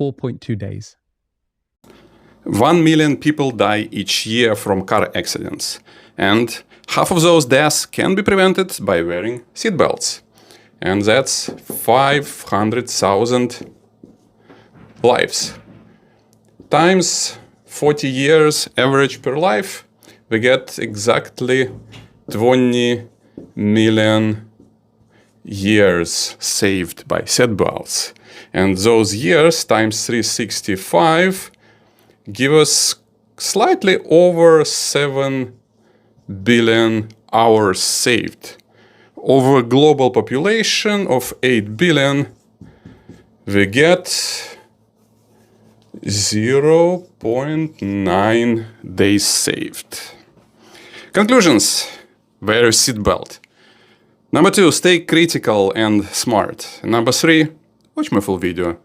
4.2 days. 1 million people die each year from car accidents, and half of those deaths can be prevented by wearing seatbelts. And that's 500,000 lives. Times 40 years average per life, we get exactly 20 million years saved by seatbelts. And those years times 365 give us slightly over 7 billion hours saved. Over a global population of 8 billion, we get 0.9 days saved. Conclusions: wear a seatbelt. Number 2, stay critical and smart. Number 3, watch my full video.